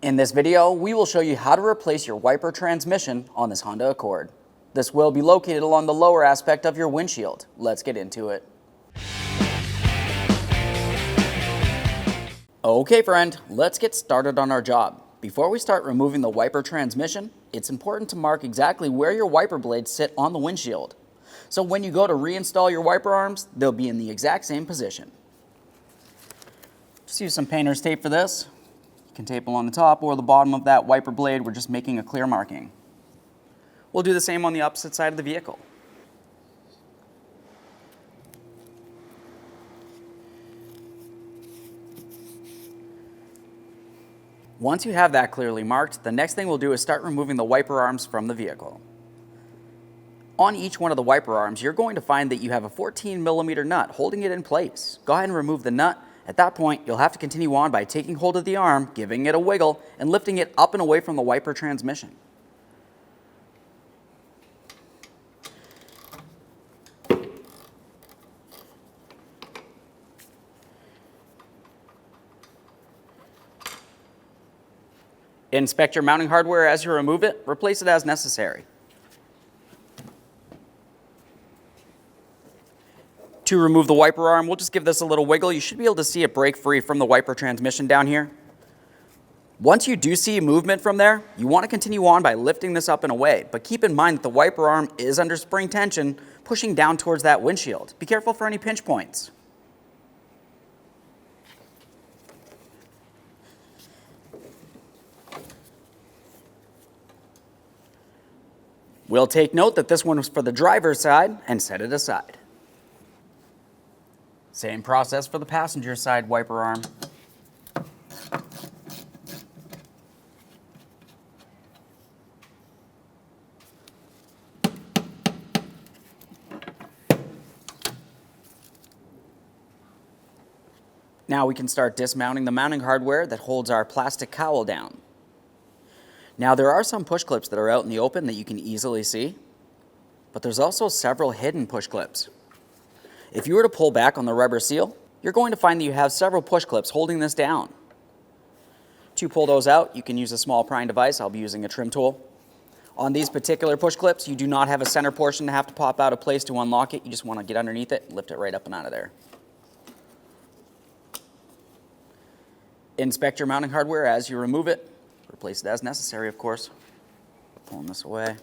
In this video, we will show you how to replace your wiper transmission on this Honda Accord. This will be located along the lower aspect of your windshield. Let's get into it. Okay friend, let's get started on our job. Before we start removing the wiper transmission, it's important to mark exactly where your wiper blades sit on the windshield. So when you go to reinstall your wiper arms, they'll be in the exact same position. Just use some painter's tape for this. You can tape along the top or the bottom of that wiper blade. We're just making a clear marking. We'll do the same on the opposite side of the vehicle. Once you have that clearly marked, the next thing we'll do is start removing the wiper arms from the vehicle. On each one of the wiper arms, you're going to find that you have a 14mm nut holding it in place. Go ahead and remove the nut. At that point, you'll have to continue on by taking hold of the arm, giving it a wiggle, and lifting it up and away from the wiper transmission. Inspect your mounting hardware as you remove it. Replace it as necessary. To remove the wiper arm, we'll just give this a little wiggle. You should be able to see it break free from the wiper transmission down here. Once you do see movement from there, you want to continue on by lifting this up and away. But keep in mind that the wiper arm is under spring tension, pushing down towards that windshield. Be careful for any pinch points. We'll take note that this one was for the driver's side and set it aside. Same process for the passenger side wiper arm. Now we can start dismounting the mounting hardware that holds our plastic cowl down. Now there are some push clips that are out in the open that you can easily see, but there's also several hidden push clips. If you were to pull back on the rubber seal, you're going to find that you have several push clips holding this down. To pull those out, you can use a small prying device. I'll be using a trim tool. On these particular push clips, you do not have a center portion to have to pop out of place to unlock it. You just want to get underneath it, lift it right up and out of there. Inspect your mounting hardware as you remove it. Replace it as necessary, of course. Pulling this away.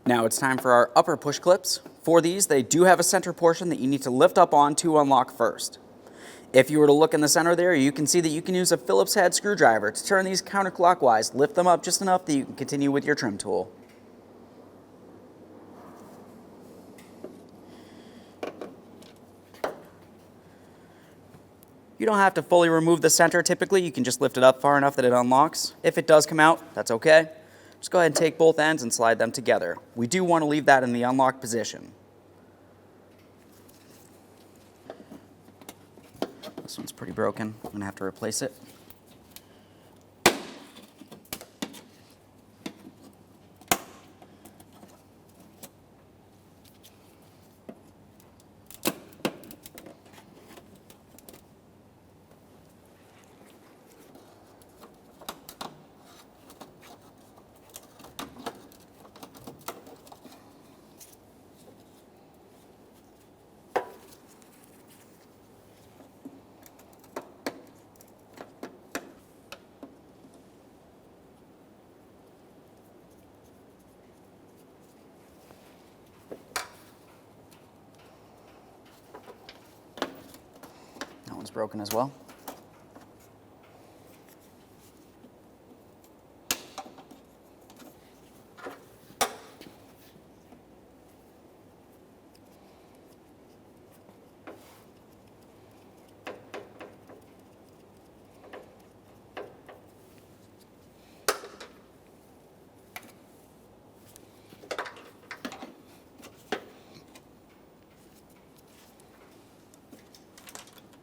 Now it's time for our upper push clips. For these, they do have a center portion that you need to lift up on to unlock first. If you were to look in the center there, you can see that you can use a Phillips head screwdriver to turn these counterclockwise, lift them up just enough that you can continue with your trim tool. You don't have to fully remove the center typically, you can just lift it up far enough that it unlocks. If it does come out, that's okay. Just go ahead and take both ends and slide them together. We do want to leave that in the unlocked position. This one's pretty broken. I'm going to have to replace it. one's broken as well.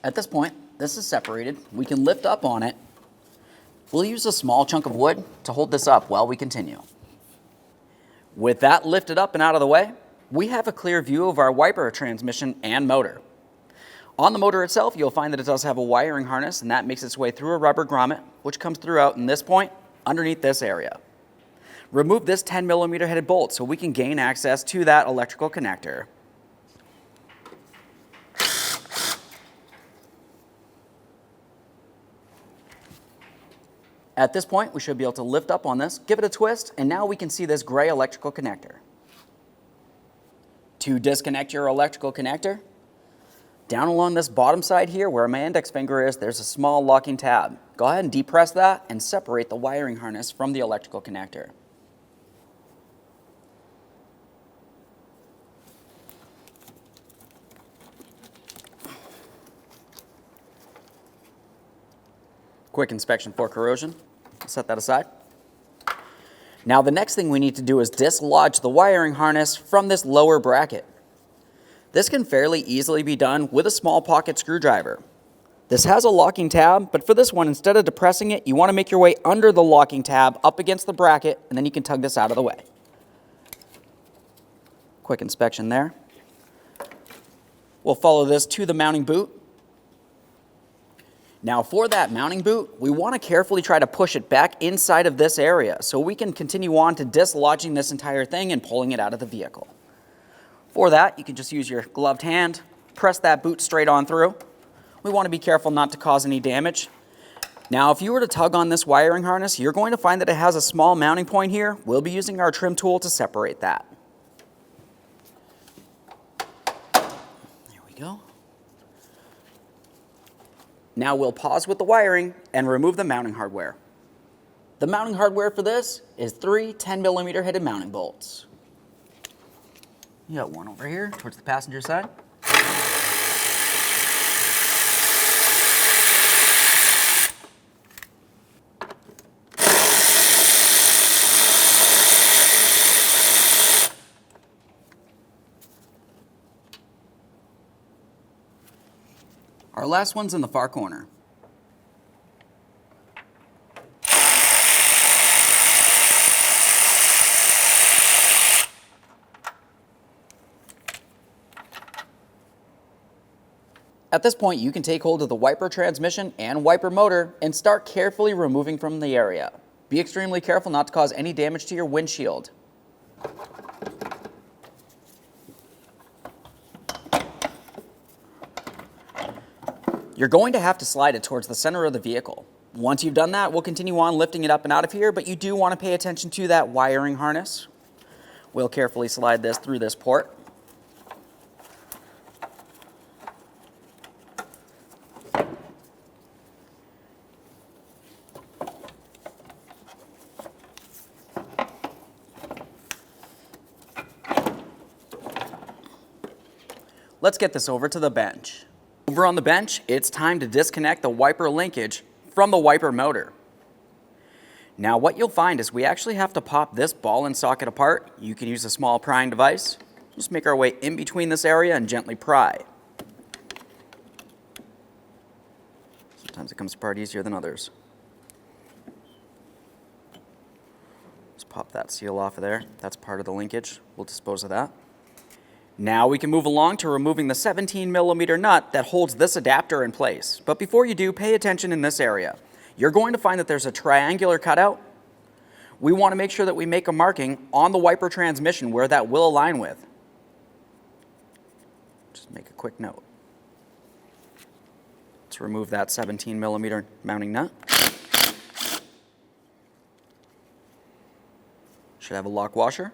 At this point, this is separated. We can lift up on it. We'll use a small chunk of wood to hold this up while we continue. With that lifted up and out of the way, we have a clear view of our wiper transmission and motor. On the motor itself, you'll find that it does have a wiring harness, and that makes its way through a rubber grommet, which comes throughout in this point, underneath this area. Remove this 10mm headed bolt so we can gain access to that electrical connector. At this point, we should be able to lift up on this, give it a twist, and now we can see this gray electrical connector. To disconnect your electrical connector, down along this bottom side here where my index finger is, there's a small locking tab. Go ahead and depress that and separate the wiring harness from the electrical connector. Quick inspection for corrosion. Set that aside. Now the next thing we need to do is dislodge the wiring harness from this lower bracket. This can fairly easily be done with a small pocket screwdriver. This has a locking tab, but for this one, instead of depressing it, you want to make your way under the locking tab up against the bracket, and then you can tug this out of the way. Quick inspection there. We'll follow this to the mounting boot. Now for that mounting boot, we want to carefully try to push it back inside of this area so we can continue on to dislodging this entire thing and pulling it out of the vehicle. For that, you can just use your gloved hand, press that boot straight on through. We want to be careful not to cause any damage. Now, if you were to tug on this wiring harness, you're going to find that it has a small mounting point here. We'll be using our trim tool to separate that. There we go. Now we'll pause with the wiring and remove the mounting hardware. The mounting hardware for this is 3 10mm headed mounting bolts. You got one over here towards the passenger side. Our last one's in the far corner. At this point, you can take hold of the wiper transmission and wiper motor and start carefully removing from the area. Be extremely careful not to cause any damage to your windshield. You're going to have to slide it towards the center of the vehicle. Once you've done that, we'll continue on lifting it up and out of here, but you do want to pay attention to that wiring harness. We'll carefully slide this through this port. Let's get this over to the bench. Over on the bench, it's time to disconnect the wiper linkage from the wiper motor. Now what you'll find is we actually have to pop this ball and socket apart. You can use a small prying device. Just make our way in between this area and gently pry. Sometimes it comes apart easier than others. Just pop that seal off of there. That's part of the linkage. We'll dispose of that. Now we can move along to removing the 17mm nut that holds this adapter in place. But before you do, pay attention in this area. You're going to find that there's a triangular cutout. We want to make sure that we make a marking on the wiper transmission where that will align with. Just make a quick note. Let's remove that 17mm mounting nut. Should have a lock washer.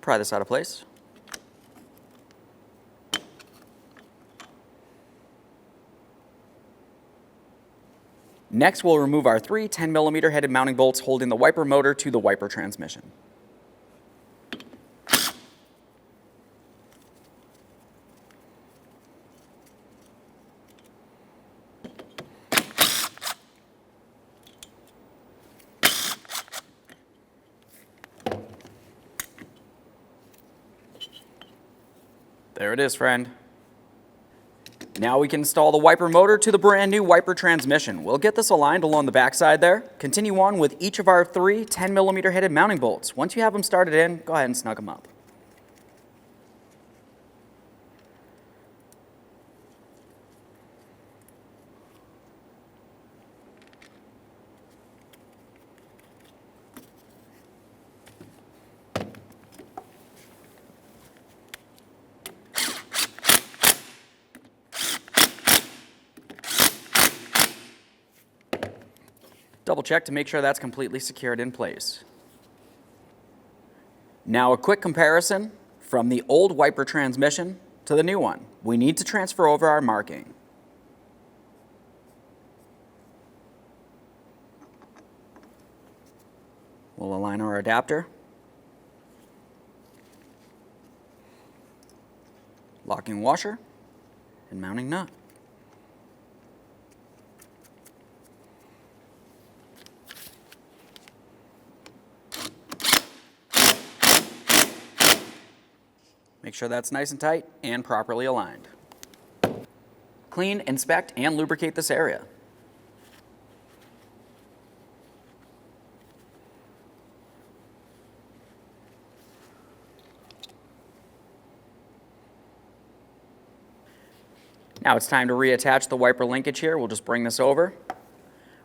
Pry this out of place. Next, we'll remove our 3 10mm headed mounting bolts holding the wiper motor to the wiper transmission. There it is, friend. Now we can install the wiper motor to the brand new wiper transmission. We'll get this aligned along the backside there. Continue on with each of our 3 10mm headed mounting bolts. Once you have them started in, go ahead and snug them up. Double check to make sure that's completely secured in place. Now a quick comparison from the old wiper transmission to the new one. We need to transfer over our marking. We'll align our adapter, locking washer, and mounting nut. Make sure that's nice and tight and properly aligned. Clean, inspect, and lubricate this area. Now it's time to reattach the wiper linkage here. We'll just bring this over.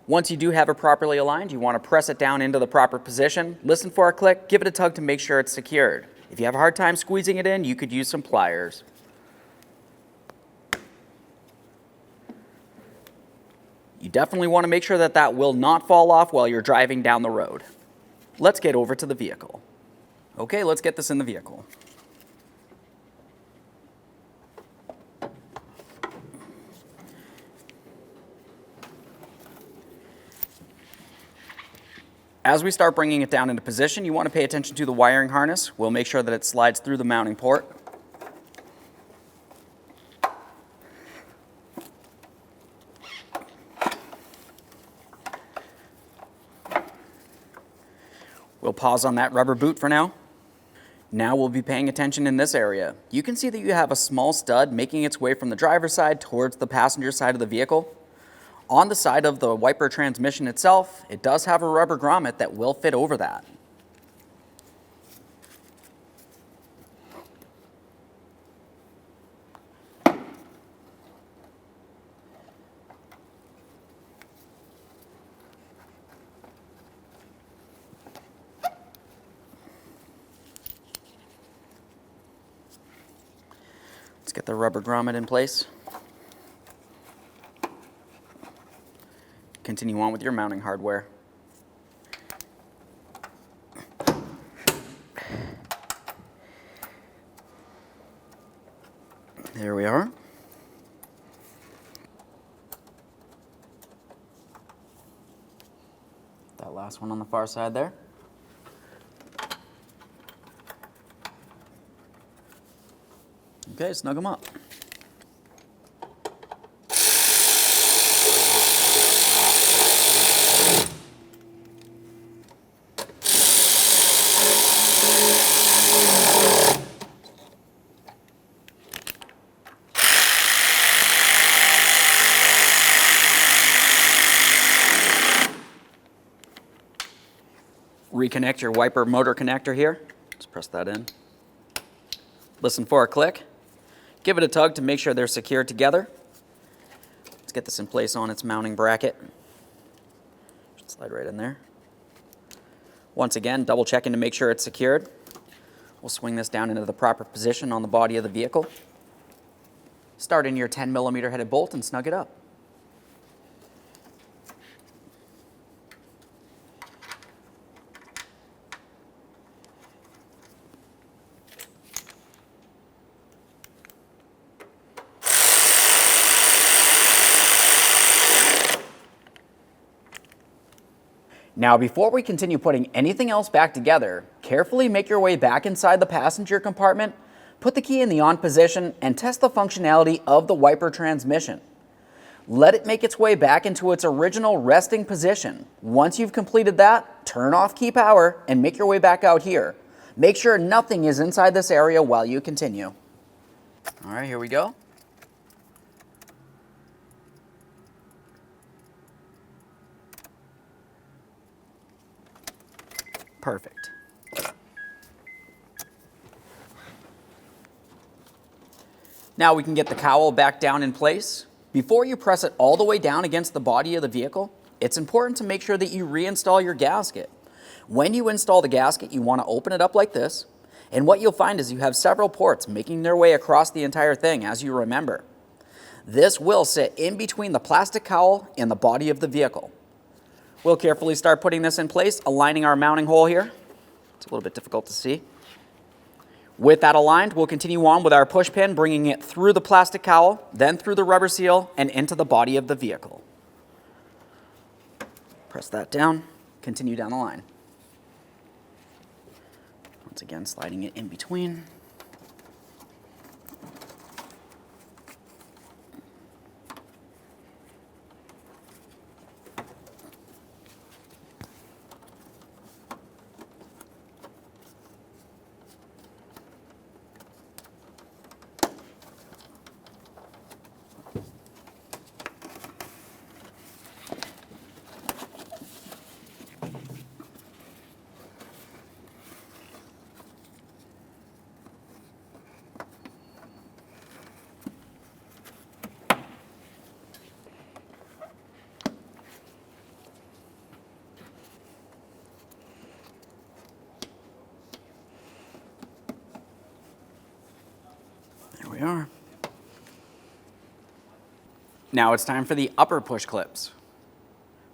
Once you do have it properly aligned, you want to press it down into the proper position, listen for a click, give it a tug to make sure it's secured. If you have a hard time squeezing it in, you could use some pliers. You definitely want to make sure that that will not fall off while you're driving down the road. Let's get over to the vehicle. Okay, let's get this in the vehicle. As we start bringing it down into position, you want to pay attention to the wiring harness. We'll make sure that it slides through the mounting port. We'll pause on that rubber boot for now. Now we'll be paying attention in this area. You can see that you have a small stud making its way from the driver's side towards the passenger side of the vehicle. On the side of the wiper transmission itself, it does have a rubber grommet that will fit over that. Let's get the rubber grommet in place. Continue on with your mounting hardware. There we are. That last one on the far side there. Okay, snug them up. Reconnect your wiper motor connector here. Just press that in. Listen for a click. Give it a tug to make sure they're secured together. Let's get this in place on its mounting bracket. Should slide right in there. Once again, double checking to make sure it's secured. We'll swing this down into the proper position on the body of the vehicle. Start in your 10mm headed bolt and snug it up. Now, before we continue putting anything else back together, carefully make your way back inside the passenger compartment, put the key in the on position, and test the functionality of the wiper transmission. Let it make its way back into its original resting position. Once you've completed that, turn off key power and make your way back out here. Make sure nothing is inside this area while you continue. All right, here we go. Perfect. Now we can get the cowl back down in place. Before you press it all the way down against the body of the vehicle, it's important to make sure that you reinstall your gasket. When you install the gasket, you want to open it up like this, and what you'll find is you have several ports making their way across the entire thing, as you remember. This will sit in between the plastic cowl and the body of the vehicle. We'll carefully start putting this in place, aligning our mounting hole here. It's a little bit difficult to see. With that aligned, we'll continue on with our push pin, bringing it through the plastic cowl, then through the rubber seal, and into the body of the vehicle. Press that down, continue down the line. Once again, sliding it in between. There we are. Now it's time for the upper push clips.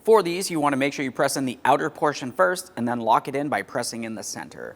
For these, you want to make sure you press in the outer portion first and then lock it in by pressing in the center.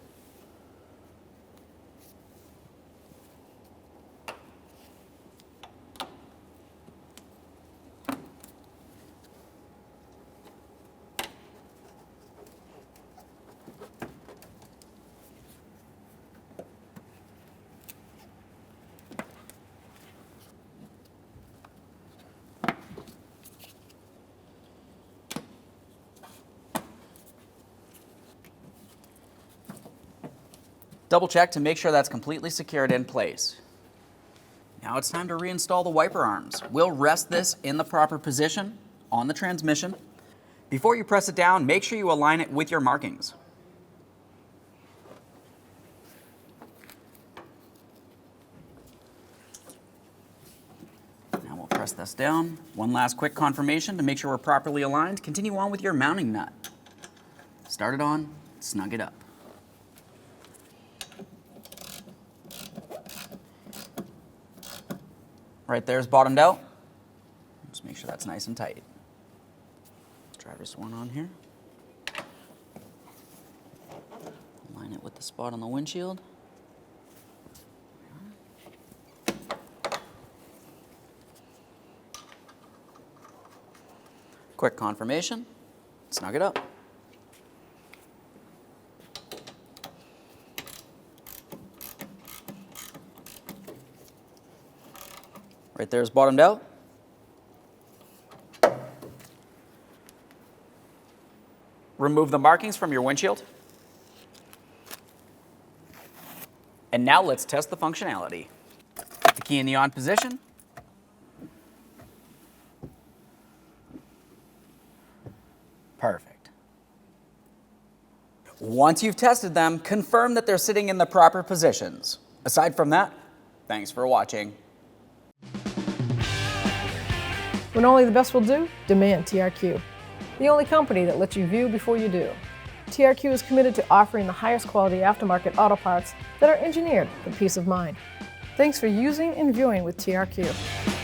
Double check to make sure that's completely secured in place. Now it's time to reinstall the wiper arms. We'll rest this in the proper position on the transmission. Before you press it down, make sure you align it with your markings. Now we'll press this down. One last quick confirmation to make sure we're properly aligned. Continue on with your mounting nut. Start it on, snug it up. Right there is bottomed out. Just make sure that's nice and tight. Let's try this one on here. Align it with the spot on the windshield. Quick confirmation. Snug it up. Right there is bottomed out. Remove the markings from your windshield. And now let's test the functionality. Put the key in the on position. Perfect. Once you've tested them, confirm that they're sitting in the proper positions. Aside from that, thanks for watching. When only the best will do, demand TRQ. The only company that lets you view before you do. TRQ is committed to offering the highest quality aftermarket auto parts that are engineered for peace of mind. Thanks for using and viewing with TRQ.